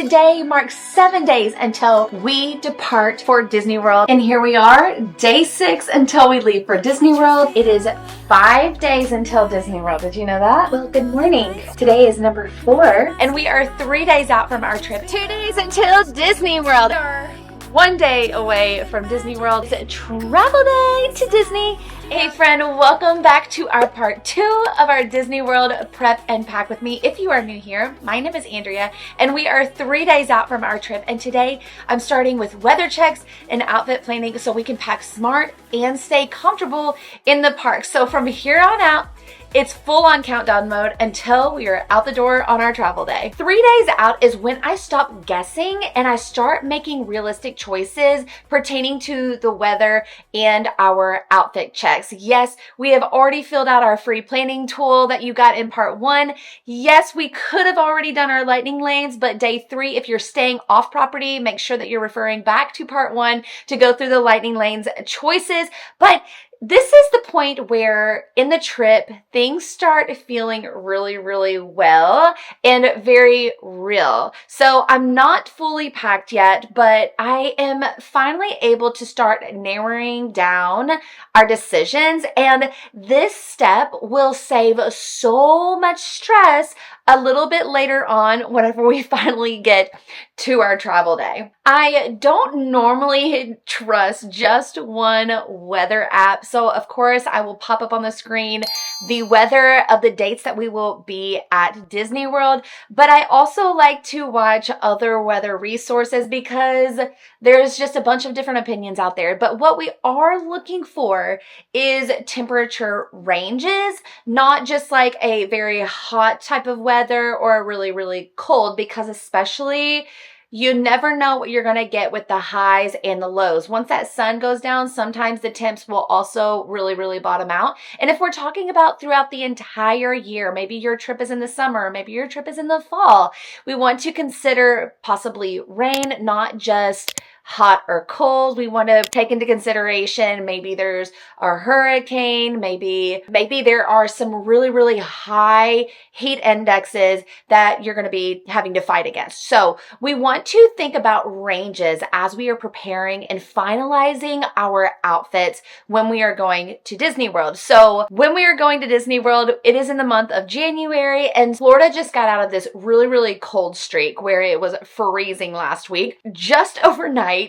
Today marks 7 days until we depart for Disney World. And here we are, day 6 until we leave for Disney World. It is 5 days until Disney World. Did you know that? Well, good morning. Today is number 4. And we are 3 days out from our trip. 2 days until Disney World. We are 1 day away from Disney World. It's a travel day to Disney. Hey friend, welcome back to our part 2 of our Disney World prep and pack with me. If you are new here, my name is Andrea and we are 3 days out from our trip, and today I'm starting with weather checks and outfit planning so we can pack smart and stay comfortable in the park. So from here on out, it's full on countdown mode until we are out the door on our travel day. 3 days out is when I stop guessing and I start making realistic choices pertaining to the weather and our outfit checks. Yes, we have already filled out our free planning tool that you got in part 1. Yes, we could have already done our lightning lanes, but day 3, if you're staying off property, make sure that you're referring back to part 1 to go through the lightning lanes choices. But this is the point where in the trip, things start feeling really well and very real. So I'm not fully packed yet, but I am finally able to start narrowing down our decisions. And this step will save so much stress a little bit later on whenever we finally get to our travel day. I don't normally trust just one weather app, so of course I will pop up on the screen the weather of the dates that we will be at Disney World, but I also like to watch other weather resources because there's just a bunch of different opinions out there. But what we are looking for is temperature ranges, not just like a very hot type of weather or a really cold, because especially you never know what you're going to get with the highs and the lows. Once that sun goes down, sometimes the temps will also really bottom out. And if we're talking about throughout the entire year, maybe your trip is in the summer, maybe your trip is in the fall, we want to consider possibly rain, not just hot or cold. We want to take into consideration maybe there's a hurricane, maybe there are some really high heat indexes that you're going to be having to fight against. So we want to think about ranges as we are preparing and finalizing our outfits when we are going to Disney World. So when we are going to Disney World, it is in the month of January, and Florida just got out of this really cold streak where it was freezing last week. Just overnight,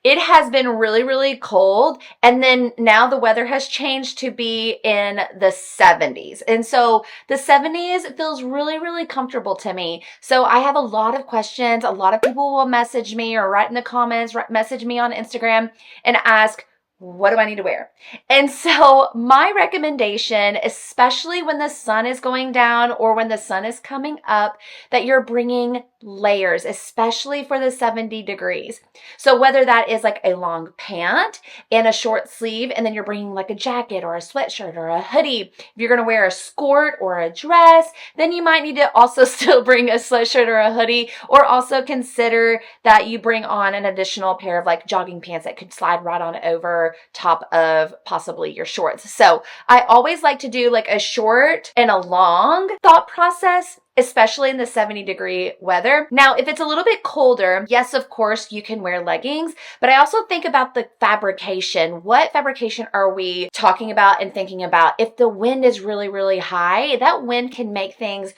it has been really cold, and then now the weather has changed to be in the 70s. And so the 70s feels really comfortable to me. So I have a lot of questions. A lot of people will message me or write in the comments, message me on Instagram and ask, what do I need to wear? And so my recommendation, especially when the sun is going down or when the sun is coming up, that you're bringing layers, especially for the 70 degrees. So whether that is like a long pant and a short sleeve, and then you're bringing like a jacket or a sweatshirt or a hoodie. If you're going to wear a skirt or a dress, then you might need to also still bring a sweatshirt or a hoodie, or also consider that you bring on an additional pair of like jogging pants that could slide right on over top of possibly your shorts. So I always like to do like a short and a long thought process, especially in the 70-degree weather. Now, if it's a little bit colder, yes, of course, you can wear leggings, but I also think about the fabrication. What fabrication are we talking about and thinking about? If the wind is really high, that wind can make things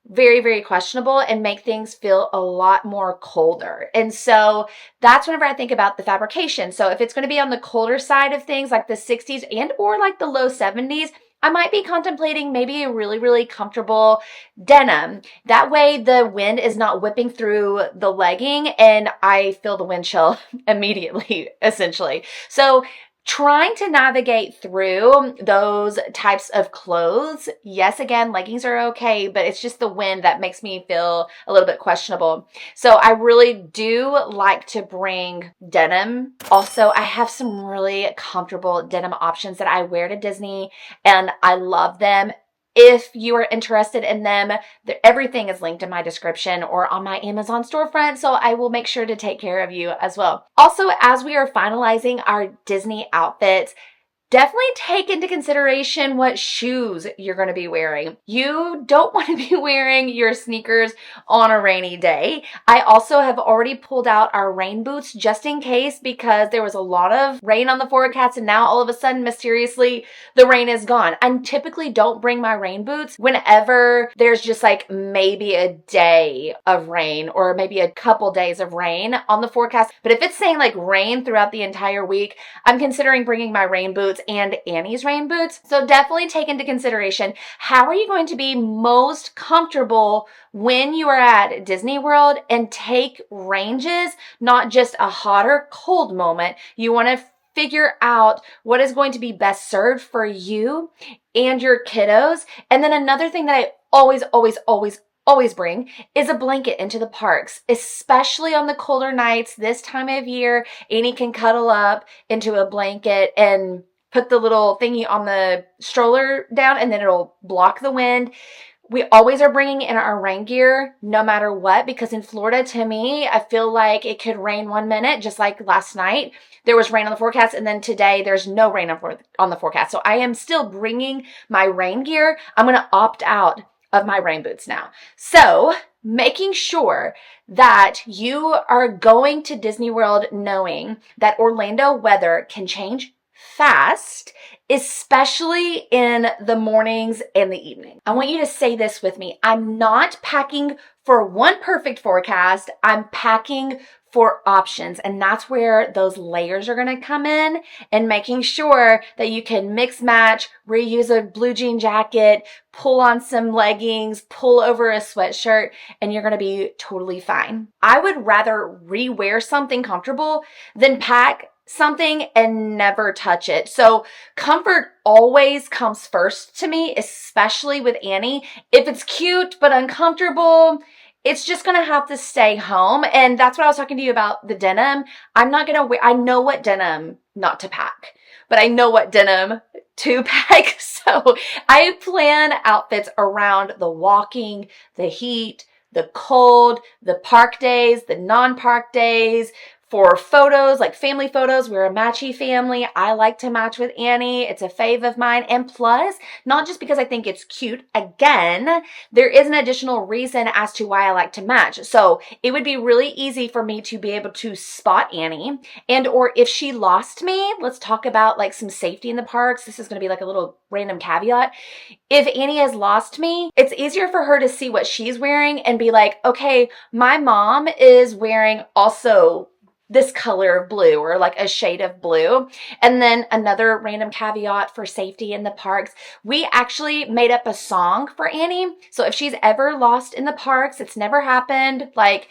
very questionable and make things feel a lot more colder. And so that's whenever I think about the fabrication. So if it's going to be on the colder side of things, like the 60s and or like the low 70s, I might be contemplating maybe a really comfortable denim. That way the wind is not whipping through the legging and I feel the wind chill immediately, essentially. So trying to navigate through those types of clothes. Yes, again, leggings are okay, but it's just the wind that makes me feel a little bit questionable. So I really do like to bring denim. Also, I have some really comfortable denim options that I wear to Disney, and I love them. If you are interested in them, everything is linked in my description or on my Amazon storefront, so I will make sure to take care of you as well. Also, as we are finalizing our Disney outfits, Definitely take into consideration what shoes you're going to be wearing. You don't want to be wearing your sneakers on a rainy day. I also have already pulled out our rain boots just in case, because there was a lot of rain on the forecast and now all of a sudden mysteriously the rain is gone. I typically don't bring my rain boots whenever there's just like maybe a day of rain or maybe a couple days of rain on the forecast. But if it's saying like rain throughout the entire week, I'm considering bringing my rain boots and Annie's rain boots. So definitely take into consideration, how are you going to be most comfortable when you are at Disney World, and take ranges, not just a hot or cold moment. You want to figure out what is going to be best served for you and your kiddos. And then another thing that I always bring is a blanket into the parks, especially on the colder nights. This time of year, Annie can cuddle up into a blanket and put the little thingy on the stroller down, and then it'll block the wind. We always are bringing in our rain gear no matter what, because in Florida, to me, I feel like it could rain one minute, just like last night. There was rain on the forecast, and then today there's no rain on the forecast. So I am still bringing my rain gear. I'm going to opt out of my rain boots now. So making sure that you are going to Disney World knowing that Orlando weather can change fast, especially in the mornings and the evening. I want you to say this with me. I'm not packing for one perfect forecast. I'm packing for options. And that's where those layers are going to come in, and making sure that you can mix match, reuse a blue jean jacket, pull on some leggings, pull over a sweatshirt, and you're going to be totally fine. I would rather rewear something comfortable than pack something and never touch it. So comfort always comes first to me, especially with Annie. If it's cute but uncomfortable, it's just going to have to stay home. And that's what I was talking to you about, the denim. I'm not going to wear, I know what denim not to pack, but I know what denim to pack. So I plan outfits around the walking, the heat, the cold, the park days, the non-park days. For photos, like family photos, we're a matchy family. I like to match with Annie. It's a fave of mine. And plus, not just because I think it's cute, again, there is an additional reason as to why I like to match. So it would be really easy for me to be able to spot Annie, and or if she lost me, let's talk about like some safety in the parks. This is going to be like a little random caveat. If Annie has lost me, it's easier for her to see what she's wearing and be like, okay, my mom is wearing also this color of blue, or like a shade of blue. And then another random caveat for safety in the parks, we actually made up a song for Annie. So if she's ever lost in the parks, it's never happened, like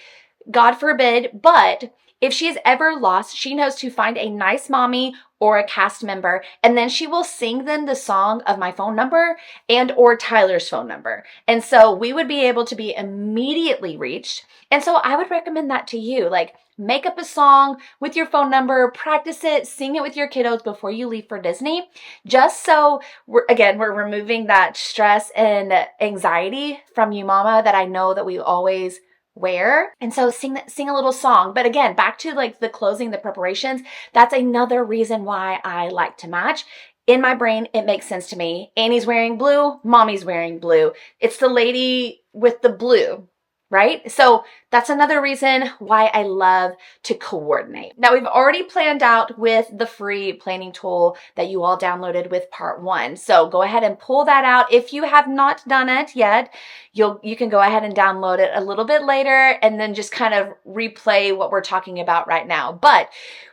God forbid, but if she is ever lost, she knows to find a nice mommy or a cast member, and then she will sing them the song of my phone number and or Tyler's phone number. And so we would be able to be immediately reached. And so I would recommend that to you. Like, make up a song with your phone number, practice it, sing it with your kiddos before you leave for Disney, just so we're removing that stress and anxiety from you, mama, that I know that we always wear. And so sing a little song. But again, back to like the closing, the preparations, that's another reason why I like to match. In my brain, it makes sense to me. Annie's wearing blue, mommy's wearing blue. It's the lady with the blue, right? So that's another reason why I love to coordinate. Now, we've already planned out with the free planning tool that you all downloaded with part 1. So go ahead and pull that out. If you have not done it yet, you can go ahead and download it a little bit later and then just kind of replay what we're talking about right now. But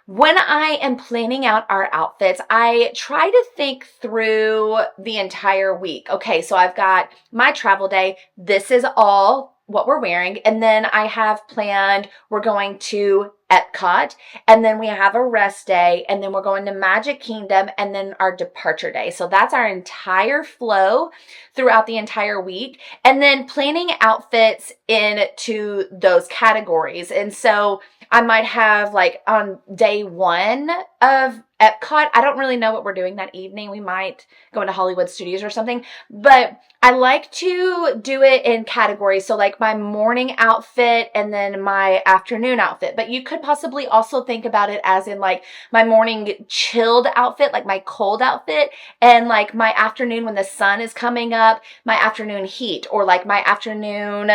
when I am planning out our outfits, I try to think through the entire week. Okay, so I've got my travel day. This is all what we're wearing. And then I have planned we're going to Epcot, and then we have a rest day, and then we're going to Magic Kingdom, and then our departure day. So that's our entire flow throughout the entire week, and then planning outfits into those categories. And so I might have like on day 1 of Epcot, I don't really know what we're doing that evening. We might go into Hollywood Studios or something, but I like to do it in categories. So like my morning outfit and then my afternoon outfit, but you could could possibly also think about it as in like my morning chilled outfit, like my cold outfit, and like my afternoon when the sun is coming up, my afternoon heat, or like my afternoon,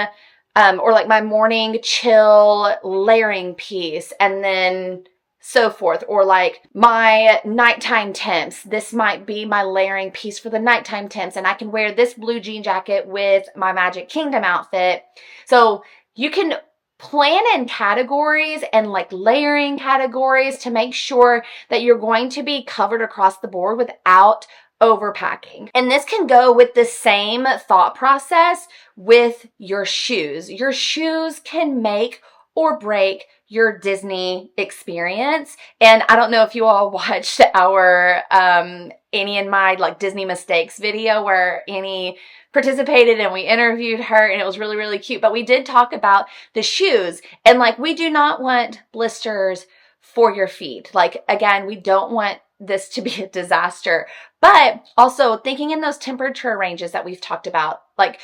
or like my morning chill layering piece, and then so forth, or like my nighttime temps. This might be my layering piece for the nighttime temps, and I can wear this blue jean jacket with my Magic Kingdom outfit. So you can plan in categories and like layering categories to make sure that you're going to be covered across the board without overpacking. And this can go with the same thought process with your shoes. Your shoes can make or break your Disney experience. And I don't know if you all watched our Annie and my like Disney mistakes video where Annie participated and we interviewed her, and it was really, really cute. But we did talk about the shoes, and like we do not want blisters for your feet. Like, again, we don't want this to be a disaster. But also thinking in those temperature ranges that we've talked about, like,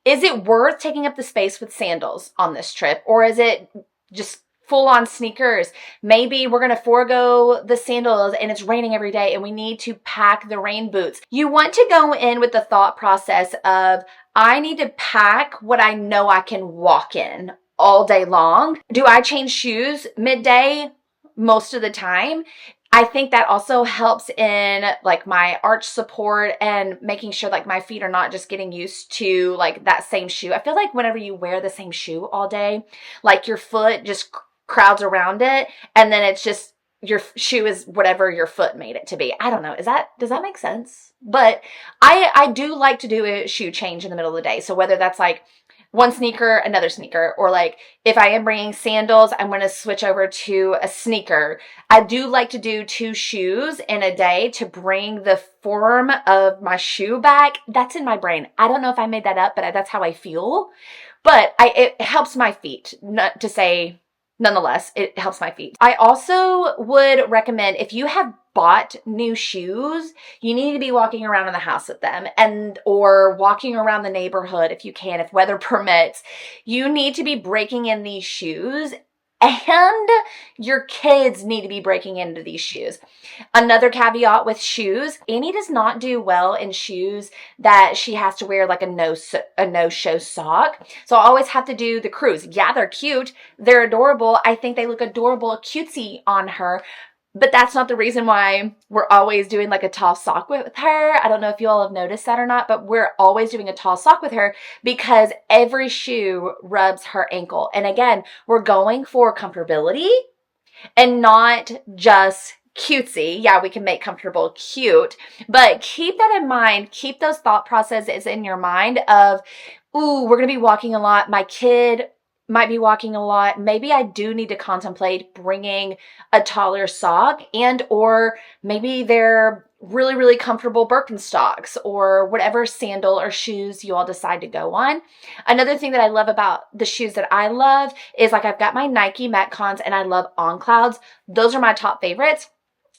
is it worth taking up the space with sandals on this trip, or is it just full on sneakers? Maybe we're going to forego the sandals and it's raining every day and we need to pack the rain boots. You want to go in with the thought process of, I need to pack what I know I can walk in all day long. Do I change shoes midday? Most of the time. I think that also helps in like my arch support and making sure like my feet are not just getting used to like that same shoe. I feel like whenever you wear the same shoe all day, like your foot just crowds around it, and then it's just your shoe is whatever your foot made it to be. I don't know. Does that make sense? But I do like to do a shoe change in the middle of the day. So whether that's like one sneaker, another sneaker, or like if I am bringing sandals, I'm going to switch over to a sneaker. I do like to do 2 shoes in a day to bring the form of my shoe back. That's in my brain. I don't know if I made that up, but that's how I feel. But it helps my feet, not to say, nonetheless, it helps my feet. I also would recommend, if you have bought new shoes, you need to be walking around in the house with them, or walking around the neighborhood if you can, if weather permits. You need to be breaking in these shoes, and your kids need to be breaking into these shoes. Another caveat with shoes, Annie does not do well in shoes that she has to wear like a no-show sock. So I always have to do the cruise. Yeah, they're cute. They're adorable. I think they look adorable, cutesy on her. But that's not the reason why we're always doing like a tall sock with her. I don't know if you all have noticed that or not, but we're always doing a tall sock with her because every shoe rubs her ankle. And again, we're going for comfortability and not just cutesy. Yeah, we can make comfortable cute, but keep that in mind. Keep those thought processes in your mind of, ooh, we're going to be walking a lot. My kid might be walking a lot. Maybe I do need to contemplate bringing a taller sock, and or maybe they're really, really comfortable Birkenstocks or whatever sandal or shoes you all decide to go on. Another thing that I love about the shoes that I love is like I've got my Nike Metcons and I love On Clouds. Those are my top favorites.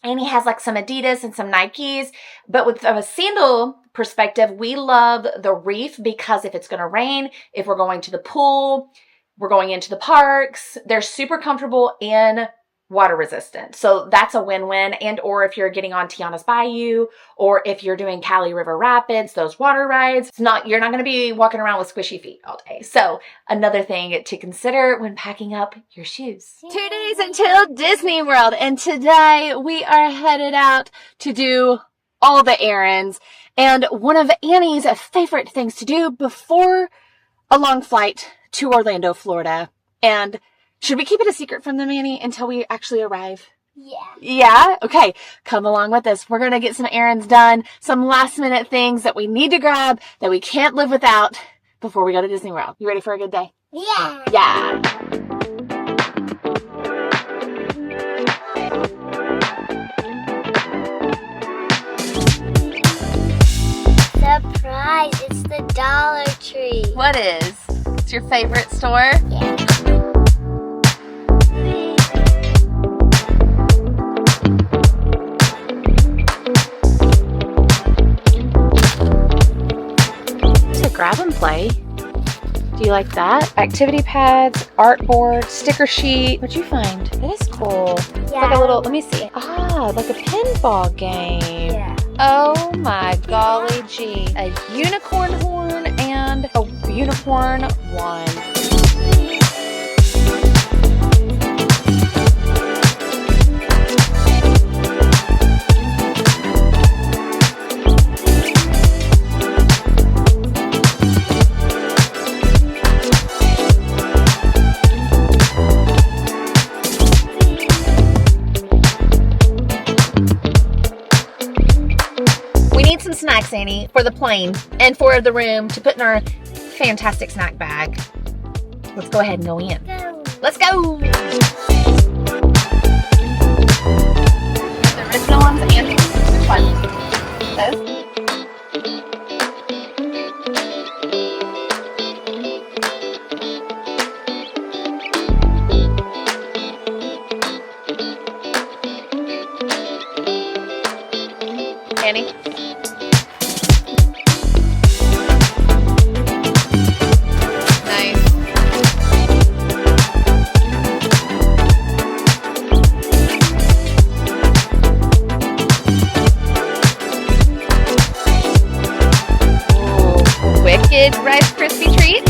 Annie has like some Adidas and some Nikes, but with a sandal perspective, we love the Reef because if it's going to rain, if we're going to the pool, we're going into the parks, they're super comfortable and water resistant. So that's a win-win. And or if you're getting on Tiana's Bayou, or if you're doing Cali River Rapids, those water rides, you're not going to be walking around with squishy feet all day. So another thing to consider when packing up your shoes. 2 days until Disney World, and today we are headed out to do all the errands. And one of Annie's favorite things to do before a long flight to Orlando, Florida. And should we keep it a secret from them, Annie, until we actually arrive? Yeah. Yeah? Okay. Come along with us. We're going to get some errands done, some last minute things that we need to grab that we can't live without before we go to Disney World. You ready for a good day? Yeah. Yeah. Surprise, it's the Dollar Tree. What is? It's your favorite store? Yeah. To grab and play. Do you like that? Activity pads, art board, sticker sheet. What'd you find? That is cool. It's like a little, let me see. Ah, like a pinball game. Yeah. Oh my golly gee. A unicorn horn and a unicorn wand. Some snacks, Annie, for the plane and for the room to put in our fantastic snack bag. Let's go ahead and go in. Let's go. The original ones and which one? Those? Annie? Wicked Rice Krispie treat.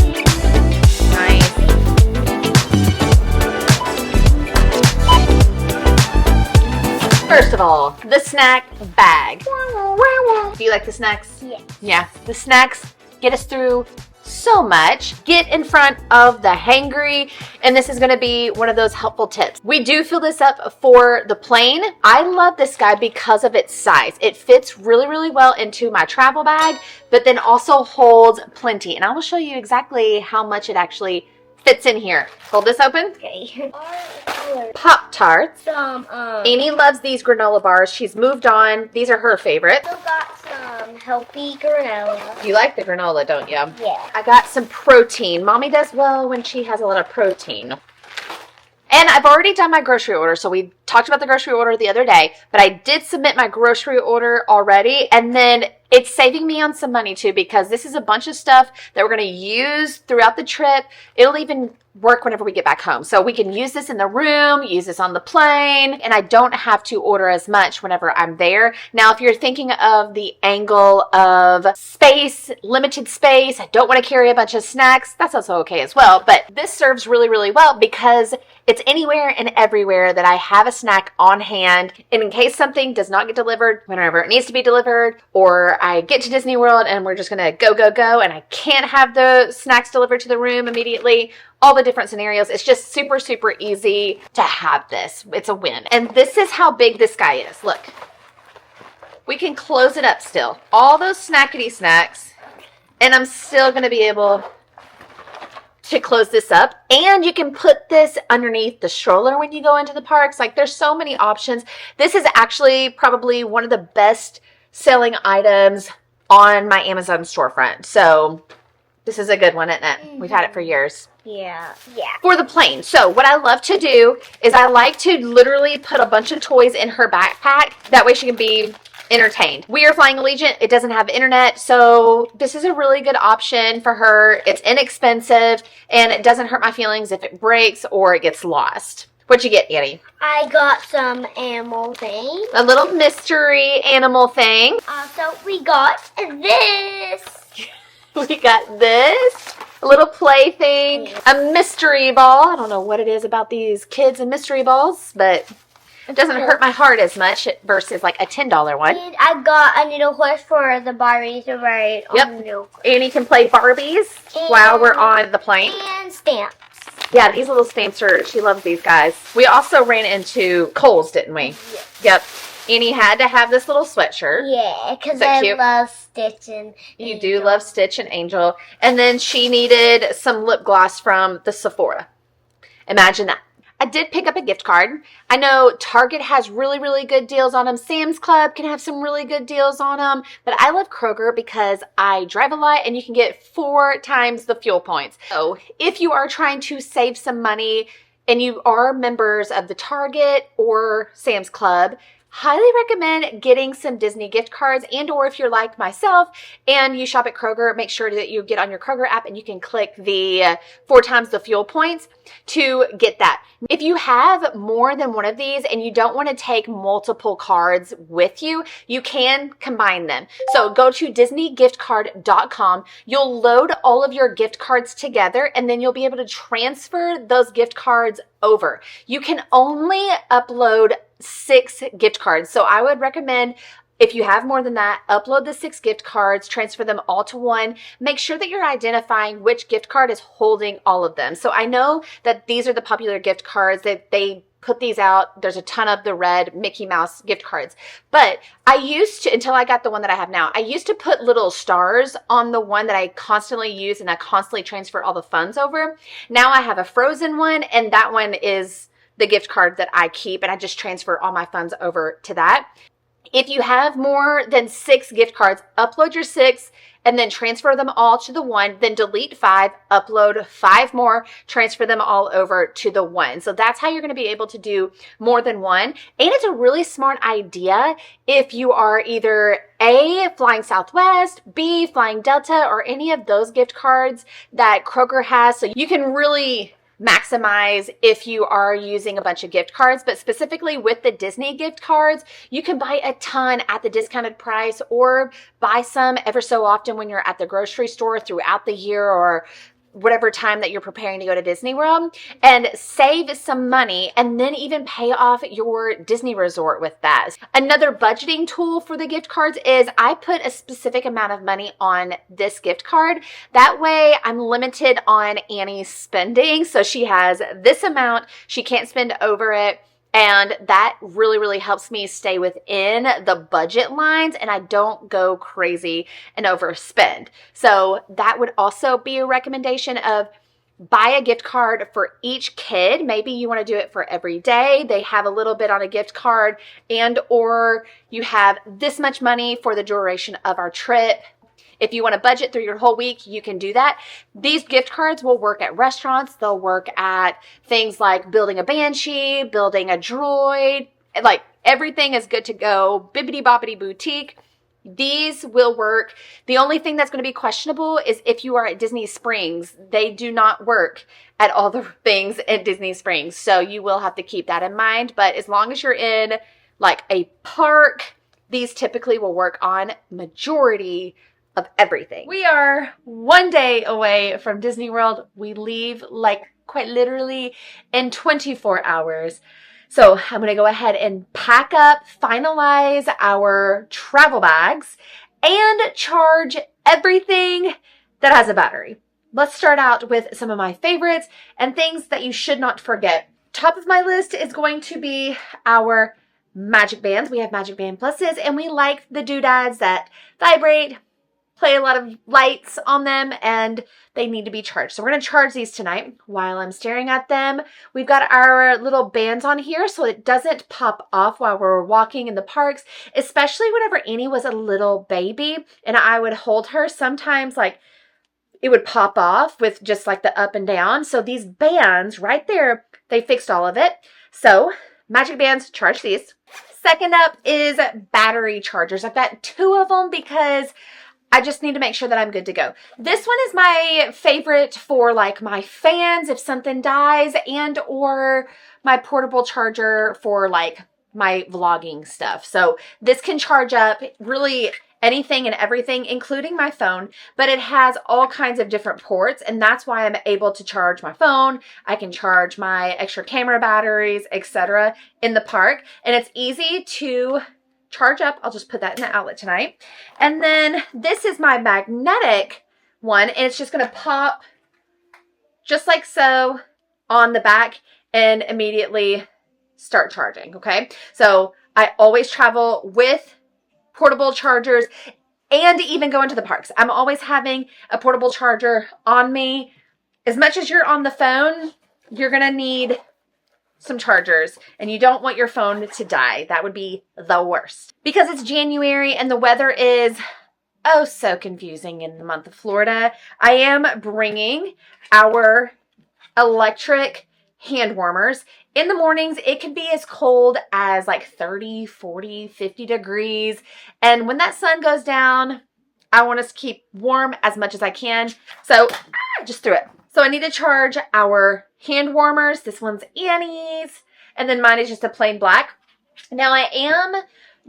Nice. First of all, the snack bag. Do you like the snacks? Yeah. Yeah. The snacks get us through so much. Get in front of the hangry, and this is going to be one of those helpful tips. We do fill this up for the plane. I love this guy because of its size. It fits really, really well into my travel bag, but then also holds plenty. And I will show you exactly how much it actually fits in here. Hold this open. Okay. Pop-Tarts. Some, Amy loves these granola bars. She's moved on. These are her favorite. also got some healthy granola. You like the granola, don't you? Yeah. I got some protein. Mommy does well when she has a lot of protein. And I've already done my grocery order. So we talked about the grocery order the other day, but I did submit my grocery order already. And then it's saving me on some money too, because this is a bunch of stuff that we're going to use throughout the trip. It'll even work whenever we get back home. So we can use this in the room, use this on the plane, and I don't have to order as much whenever I'm there. Now, if you're thinking of the angle of space, limited space, I don't want to carry a bunch of snacks, that's also okay as well. But this serves really, really well because it's anywhere and everywhere that I have a snack on hand. And in case something does not get delivered whenever it needs to be delivered, or I get to Disney World and we're just going to go, and I can't have the snacks delivered to the room immediately, all the different scenarios, it's just super, super easy to have this. It's a win. And this is how big this guy is. Look, we can close it up still. All those snackety snacks, and I'm still going to be able to close this up. And you can put this underneath the stroller when you go into the parks. Like, there's so many options. This is actually probably one of the best selling items on my Amazon storefront. So this is a good one, isn't it? We've had it for years. Yeah. For the plane. So what I love to do is I like to literally put a bunch of toys in her backpack. That way she can be entertained. We are flying Allegiant. It doesn't have internet, so this is a really good option for her. It's inexpensive, and it doesn't hurt my feelings if it breaks or it gets lost. What'd you get, Annie? I got some animal things. A little mystery animal thing. Also, we got this. We got this. A little play thing. A mystery ball. I don't know what it is about these kids and mystery balls, but it doesn't hurt my heart as much versus like a $10 one. And I got a needle horse for the Barbies to ride on the needle horse. Annie can play Barbies while we're on the plane. And stamps. Yeah, these little stamps she loves these guys. We also ran into Kohl's, didn't we? Yeah. Yep. Annie had to have this little sweatshirt. Yeah, because that I cute? love Stitch and You Angel. do love Stitch and Angel. And then she needed some lip gloss from the Sephora. Imagine that. I did pick up a gift card. I know Target has really, really good deals on them. Sam's Club can have some really good deals on them. But I love Kroger because I drive a lot and you can get 4 times the fuel points. So if you are trying to save some money and you are members of the Target or Sam's Club, highly recommend getting some Disney gift cards, and or if you're like myself and you shop at Kroger, make sure that you get on your Kroger app and you can click the 4 times the fuel points to get that. If you have more than one of these and you don't want to take multiple cards with you, you can combine them. So go to disneygiftcard.com. You'll load all of your gift cards together and then you'll be able to transfer those gift cards over. You can only upload 6 gift cards. So I would recommend, if you have more than that, upload the 6 gift cards, transfer them all to one. Make sure that you're identifying which gift card is holding all of them. So I know that these are the popular gift cards that they put these out. There's a ton of the red Mickey Mouse gift cards. But I used to, until I got the one that I have now, I used to put little stars on the one that I constantly use and I constantly transfer all the funds over. Now I have a frozen one, and that one is the gift card that I keep, and I just transfer all my funds over to that. If you have more than 6 gift cards, upload your 6 and then transfer them all to the one, then delete 5, upload 5 more, transfer them all over to the one. So that's how you're going to be able to do more than one. And it's a really smart idea if you are either A, flying Southwest, B, flying Delta, or any of those gift cards that Kroger has. So you can really maximize if you are using a bunch of gift cards, but specifically with the Disney gift cards, you can buy a ton at the discounted price or buy some ever so often when you're at the grocery store throughout the year or whatever time that you're preparing to go to Disney World, and save some money and then even pay off your Disney resort with that. Another budgeting tool for the gift cards is I put a specific amount of money on this gift card. That way I'm limited on Annie's spending. So she has this amount, she can't spend over it. And that really, really helps me stay within the budget lines and I don't go crazy and overspend. So that would also be a recommendation of buy a gift card for each kid. Maybe you want to do it for every day. They have a little bit on a gift card, and or you have this much money for the duration of our trip. If you want to budget through your whole week, you can do that. These gift cards will work at restaurants. They'll work at things like building a Banshee, building a droid, like everything is good to go. Bibbidi Bobbidi Boutique. These will work. The only thing that's going to be questionable is if you are at Disney Springs. They do not work at all the things at Disney Springs. So you will have to keep that in mind. But as long as you're in like a park, these typically will work on majority of everything. We are 1 day away from Disney World. We leave like quite literally in 24 hours. So I'm going to go ahead and pack up, finalize our travel bags, and charge everything that has a battery. Let's start out with some of my favorites and things that you should not forget. Top of my list is going to be our Magic Bands. We have Magic Band Pluses, and we like the doodads that vibrate, play a lot of lights on them, and they need to be charged. So we're going to charge these tonight. While I'm staring at them, we've got our little bands on here so it doesn't pop off while we're walking in the parks, especially whenever Annie was a little baby and I would hold her. Sometimes like it would pop off with just like the up and down. So these bands right there, they fixed all of it. So Magic Bands, charge these. Second up is battery chargers. I've got 2 of them because I just need to make sure that I'm good to go. This one is my favorite for like my fans if something dies, and or my portable charger for like my vlogging stuff. So this can charge up really anything and everything, including my phone, but it has all kinds of different ports, and that's why I'm able to charge my phone. I can charge my extra camera batteries, etc. in the park, and it's easy to charge up. I'll just put that in the outlet tonight. And then this is my magnetic one, and it's just going to pop just like so on the back and immediately start charging. Okay. So I always travel with portable chargers and even go into the parks. I'm always having a portable charger on me. As much as you're on the phone, you're going to need some chargers, and you don't want your phone to die. That would be the worst. Because it's January and the weather is oh so confusing in the month of Florida, I am bringing our electric hand warmers. In the mornings, it can be as cold as like 30, 40, 50 degrees. And when that sun goes down, I want us to keep warm as much as I can. So I just threw it. So I need to charge our hand warmers. This one's Annie's. And then mine is just a plain black. Now I am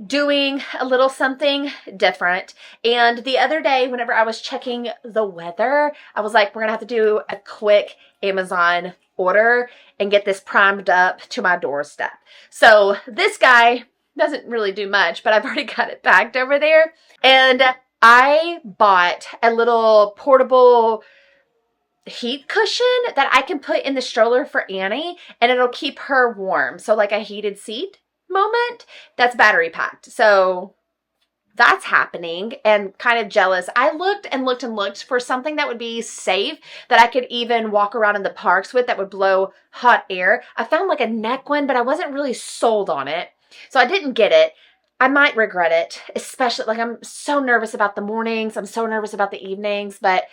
doing a little something different. And the other day, whenever I was checking the weather, I was like, we're going to have to do a quick Amazon order and get this primed up to my doorstep. So this guy doesn't really do much, but I've already got it packed over there. And I bought a little portable heat cushion that I can put in the stroller for Annie, and it'll keep her warm. So like a heated seat moment that's battery packed. So that's happening, and kind of jealous. I looked and looked and looked for something that would be safe, that I could even walk around in the parks with, that would blow hot air. I found like a neck one, but I wasn't really sold on it. So I didn't get it. I might regret it, especially like I'm so nervous about the mornings. I'm so nervous about the evenings, but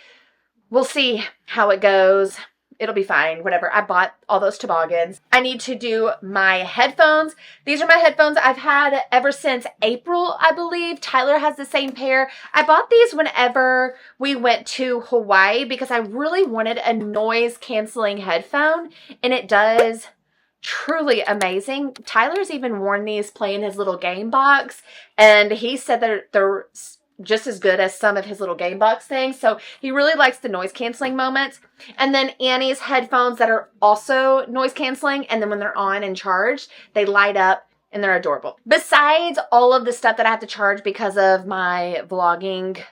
we'll see how it goes. It'll be fine, whatever. I bought all those toboggans. I need to do my headphones. These are my headphones I've had ever since April, I believe. Tyler has the same pair. I bought these whenever we went to Hawaii because I really wanted a noise canceling headphone, and it does truly amazing. Tyler's even worn these playing his little game box, and he said they're just as good as some of his little game box things. So he really likes the noise canceling moments. And then Annie's headphones that are also noise canceling, and then when they're on and charged, they light up and they're adorable. Besides all of the stuff that I have to charge because of my vlogging,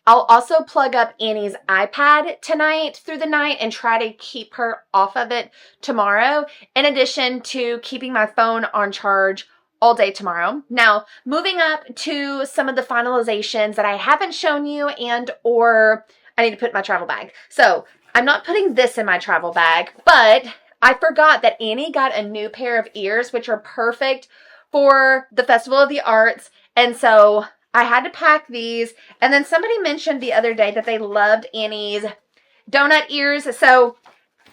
I'll also plug up Annie's iPad tonight through the night and try to keep her off of it tomorrow, in addition to keeping my phone on charge all day tomorrow. Now, moving up to some of the finalizations that I haven't shown you, and or I need to put in my travel bag. So I'm not putting this in my travel bag, but I forgot that Annie got a new pair of ears, which are perfect for the Festival of the Arts. And so I had to pack these. And then somebody mentioned the other day that they loved Annie's donut ears. So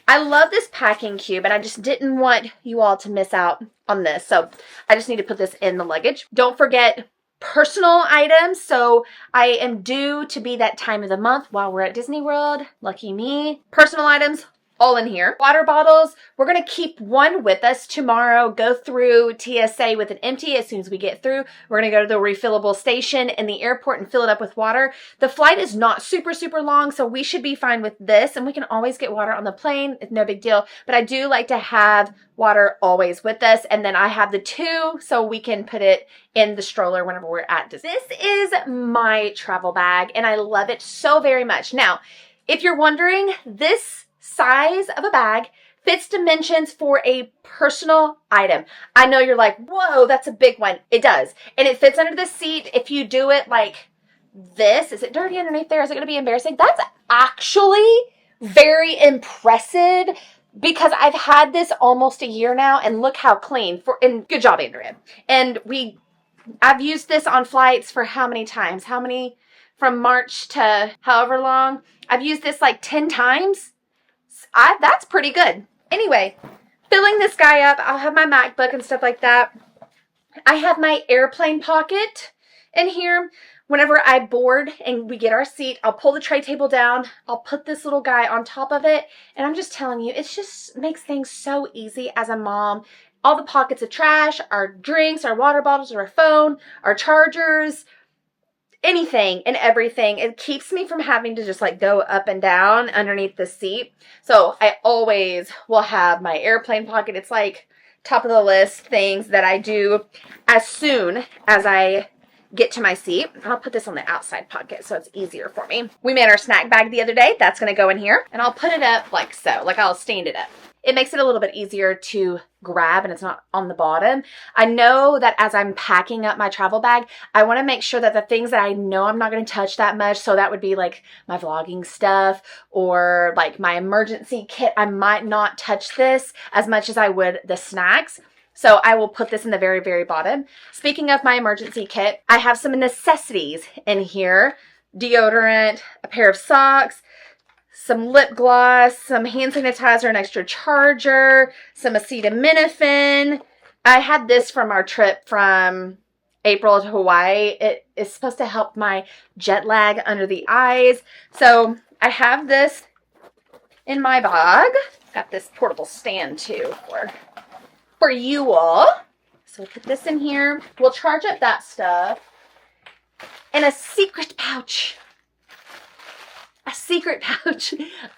I love this packing cube, and I just didn't want you all to miss out on this. So I just need to put this in the luggage. Don't forget personal items. So I am due to be that time of the month while we're at Disney World. Lucky me. Personal items all in here. Water bottles, we're going to keep one with us tomorrow, go through TSA with an empty. As soon as we get through, we're going to go to the refillable station in the airport and fill it up with water. The flight is not super long, so we should be fine with this, and we can always get water on the plane. It's no big deal, but I do like to have water always with us. And then I have the two, so we can put it in the stroller whenever we're at Disney. This is my travel bag, and I love it so very much. Now, if you're wondering, this size of a bag fits dimensions for a personal item. I know you're like, whoa, that's a big one. It does. And it fits under the seat. If you do it like this, is it dirty underneath there? Is it going to be embarrassing? That's actually very impressive, because I've had this almost a year now, and look how clean. And good job, Andrea. And I've used this on flights for how many times? From March to however long? I've used this like 10 times. That's pretty good. Anyway, filling this guy up, I'll have my MacBook and stuff like that. I have my airplane pocket in here. Whenever I board and we get our seat, I'll pull the tray table down. I'll put this little guy on top of it. And I'm just telling you, it just makes things so easy as a mom. All the pockets of trash, our drinks, our water bottles, our phone, our chargers, anything and everything. It keeps me from having to just like go up and down underneath the seat. So I always will have my airplane pocket. It's like top of the list things that I do as soon as I get to my seat. I'll put this on the outside pocket so it's easier for me. We made our snack bag the other day. That's going to go in here, and I'll put it up like so, like I'll stand it up. It makes it a little bit easier to grab, and it's not on the bottom. I know that as I'm packing up my travel bag, I want to make sure that the things that I know I'm not going to touch that much, so that would be like my vlogging stuff or like my emergency kit, I might not touch this as much as I would the snacks. So I will put this in the very, very bottom. Speaking of my emergency kit, I have some necessities in here. Deodorant, a pair of socks, some lip gloss, some hand sanitizer, an extra charger, some acetaminophen. I had this from our trip from April to Hawaii. It is supposed to help my jet lag under the eyes. So I have this in my bag. Got this portable stand too for you all. So we'll put this in here. We'll charge up that stuff. And a secret pouch. A secret pouch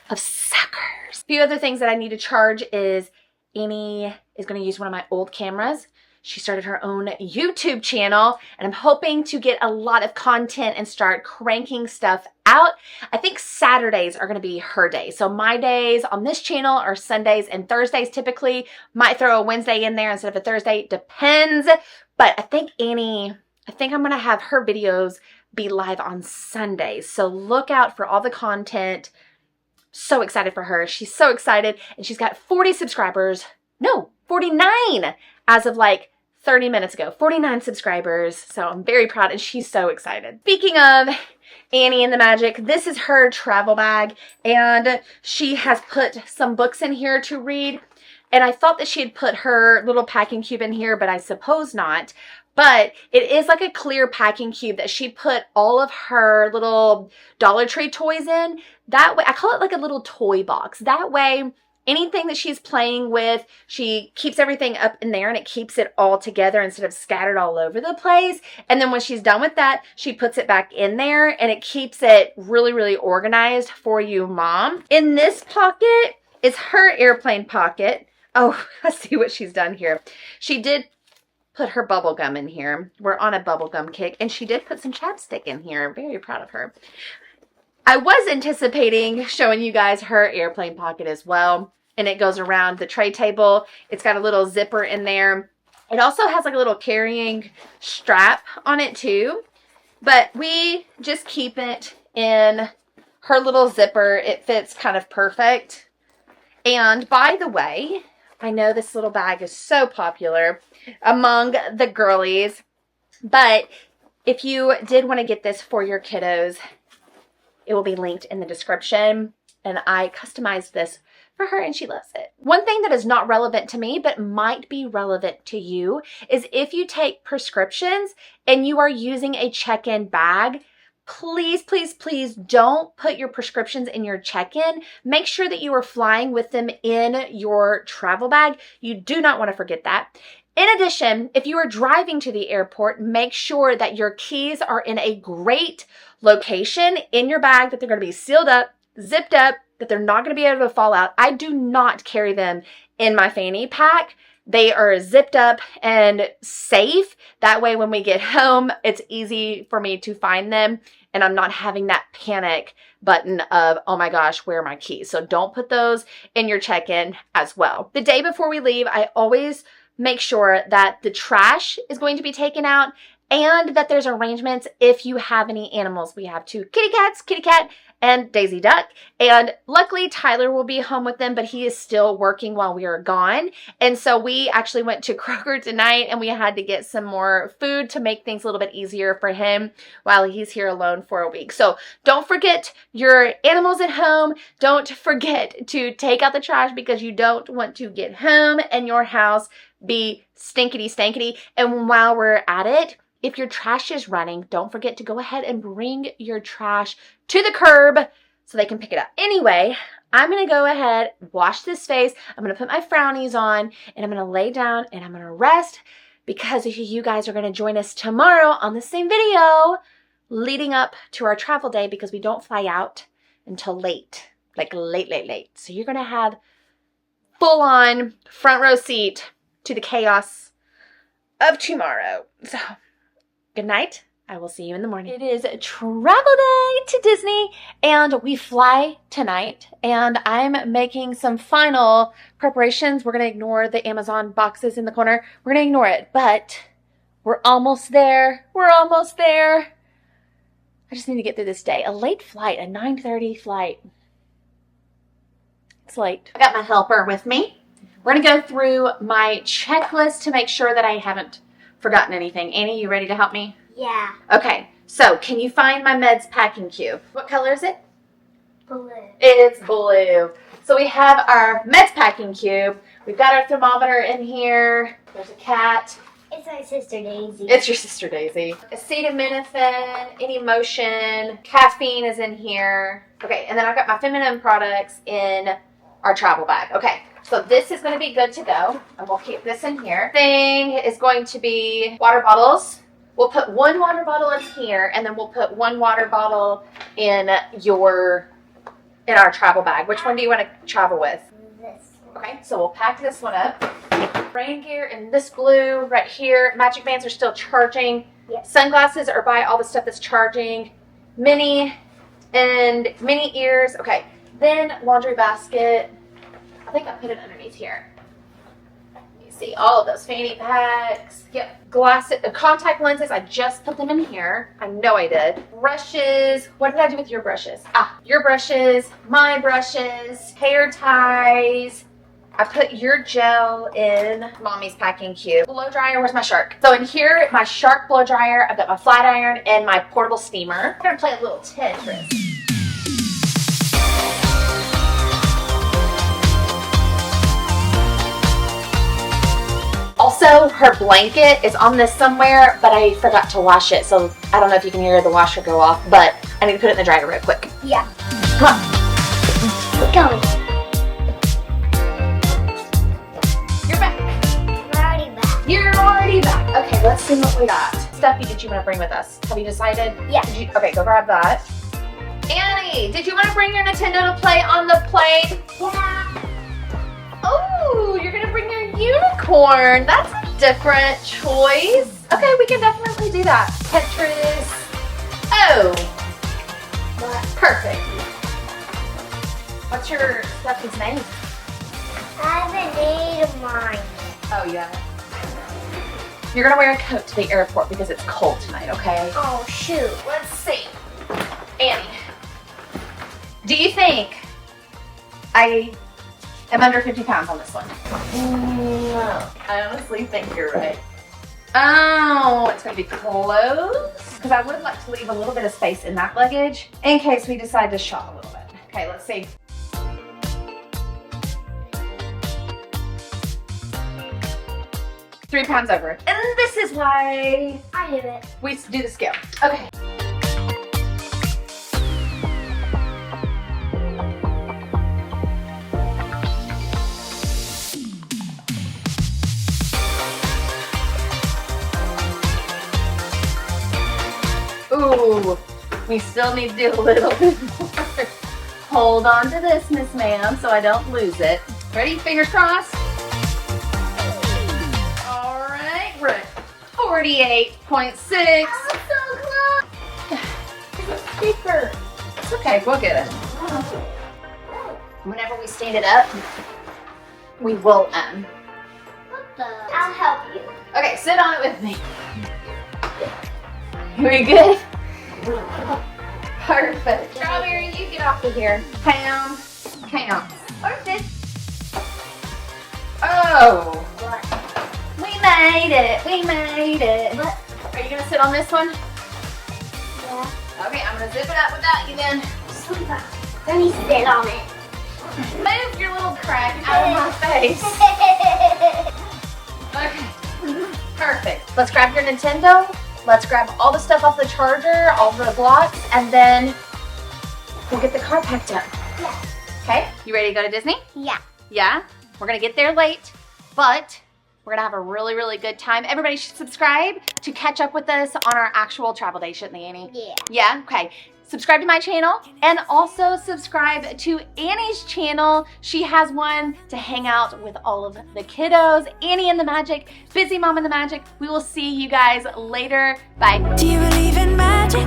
of suckers. A few other things that I need to charge is Annie is going to use one of my old cameras. She started her own YouTube channel, and I'm hoping to get a lot of content and start cranking stuff out. I think Saturdays are going to be her day. So my days on this channel are Sundays and Thursdays typically. Might throw a Wednesday in there instead of a Thursday. Depends. But I think I'm going to have her videos be live on Sundays. So look out for all the content. So excited for her. She's so excited. And she's got 40 subscribers. No, 49 as of like 30 minutes ago. 49 subscribers. So I'm very proud and she's so excited. Speaking of Annie and the Magic, this is her travel bag. And she has put some books in here to read. And I thought that she had put her little packing cube in here, but I suppose not. But it is like a clear packing cube that she put all of her little Dollar Tree toys in. That way, I call it like a little toy box. That way, anything that she's playing with, she keeps everything up in there and it keeps it all together instead of scattered all over the place. And then when she's done with that, she puts it back in there and it keeps it really, really organized for you, Mom. In this pocket is her airplane pocket. Oh, I see what she's done here. She did put her bubble gum in here. We're on a bubble gum kick. And she did put some chapstick in here. Very proud of her. I was anticipating showing you guys her airplane pocket as well. And it goes around the tray table. It's got a little zipper in there. It also has like a little carrying strap on it too. But we just keep it in her little zipper. It fits kind of perfect. And by the way, I know this little bag is so popular among the girlies, but if you did want to get this for your kiddos, it will be linked in the description. And I customized this for her and she loves it. One thing that is not relevant to me, but might be relevant to you, is if you take prescriptions and you are using a check-in bag, please, please, please don't put your prescriptions in your check-in. Make sure that you are flying with them in your travel bag. You do not want to forget that. In addition, if you are driving to the airport, make sure that your keys are in a great location in your bag, that they're going to be sealed up, zipped up, that they're not going to be able to fall out. I do not carry them in my fanny pack. They are zipped up and safe. That way when we get home, it's easy for me to find them and I'm not having that panic button of, oh my gosh, where are my keys? So don't put those in your check-in as well. The day before we leave, I always make sure that the trash is going to be taken out and that there's arrangements if you have any animals. We have 2 kitty cats, Kitty Cat and Daisy Duck. And luckily Tyler will be home with them, but he is still working while we are gone. And so we actually went to Kroger tonight and we had to get some more food to make things a little bit easier for him while he's here alone for a week. So don't forget your animals at home. Don't forget to take out the trash because you don't want to get home and your house be stinkity stankity. And while we're at it, if your trash is running, don't forget to go ahead and bring your trash to the curb so they can pick it up. Anyway, I'm going to go ahead, wash this face. I'm going to put my frownies on and I'm going to lay down and I'm going to rest because you guys are going to join us tomorrow on the same video leading up to our travel day because we don't fly out until late, like late. So you're going to have full on front row seat to the chaos of tomorrow. So good night. I will see you in the morning. It is travel day to Disney and we fly tonight and I'm making some final preparations. We're going to ignore the Amazon boxes in the corner. We're going to ignore it, but we're almost there. We're almost there. I just need to get through this day. A late flight, a 9:30 flight. It's late. I got my helper with me. We're going to go through my checklist to make sure that I haven't forgotten anything. Annie, you ready to help me? Yeah. Okay, so can you find my meds packing cube? What color is it? blue. It's blue. So we have our meds packing cube. We've got our thermometer in here. There's a cat. It's my sister Daisy. It's your sister Daisy. Acetaminophen, any motion, caffeine is in here. Okay, and then I've got my feminine products in our travel bag. Okay, so this is going to be good to go, and we'll keep this in here. Thing is going to be water bottles. We'll put one water bottle in here, and then we'll put one water bottle in our travel bag. Which one do you want to travel with? This one. Okay, so we'll pack this one up. Rain gear in this blue right here. Magic bands are still charging. Yes. Sunglasses are by all the stuff that's charging. Mini ears. Okay, then laundry basket. I think I put it underneath here. You see all of those fanny packs. Yep. Glasses, contact lenses. I just put them in here. I know I did. Brushes. What did I do with your brushes? Your brushes, my brushes, hair ties. I put your gel in mommy's packing cube. Blow dryer, where's my shark? So in here, my shark blow dryer, I've got my flat iron and my portable steamer. I'm gonna play a little Tetris. Also, her blanket is on this somewhere, but I forgot to wash it. So I don't know if you can hear the washer go off, but I need to put it in the dryer real quick. Yeah. Come on. Go. You're already back. Okay, let's see what we got. Stuffy, did you want to bring with us? Have you decided? Yeah. Okay, go grab that. Annie, did you want to bring your Nintendo to play on the plane? Yeah. Oh, you're going to bring your unicorn. That's a different choice. Okay, we can definitely do that. Tetris. Oh. What? Perfect. What's your Stuffy's name? I haven't made mine. Oh, yeah. You're gonna wear a coat to the airport because it's cold tonight, okay? Oh, shoot. Let's see. Annie, do you think I am under 50 pounds on this one? No. I honestly think you're right. Oh, it's gonna be close. Because I would like to leave a little bit of space in that luggage in case we decide to shop a little bit. Okay, let's see. £3 pounds over. And this is why I did it. we do the scale. Okay. Ooh, we still need to do a little bit more. Hold on to this, Miss Ma'am, so I don't lose it. Ready? Fingers crossed. We're at 48.6. I'm so close. It's thicker. It's okay, we'll get it. Whenever we stand it up, we will What the? I'll help you. Okay, sit on it with me. We good? Perfect. Strawberry, you get off of here. Pound, count. Perfect. Oh. What? We made it. We made it. What? Are you going to sit on this one? Yeah. Okay, I'm going to zip it up without you then. Let me sit on it. Move your little crack out of my face. Okay. Perfect. Let's grab your Nintendo. Let's grab all the stuff off the charger, all the blocks, and then we'll get the car packed up. Yeah. Okay? You ready to go to Disney? Yeah. Yeah? We're going to get there late, but we're going to have a really, really good time. Everybody should subscribe to catch up with us on our actual travel day, shouldn't they, Annie? Yeah. Yeah? Okay. Subscribe to my channel and also subscribe to Annie's channel. She has one to hang out with all of the kiddos. Annie and the Magic, Busy Mom and the Magic. We will see you guys later. Bye. Do you believe in magic?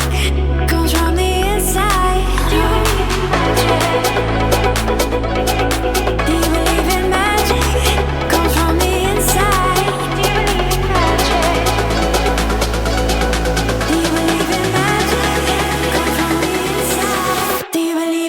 Comes from the inside. Do you believe in magic?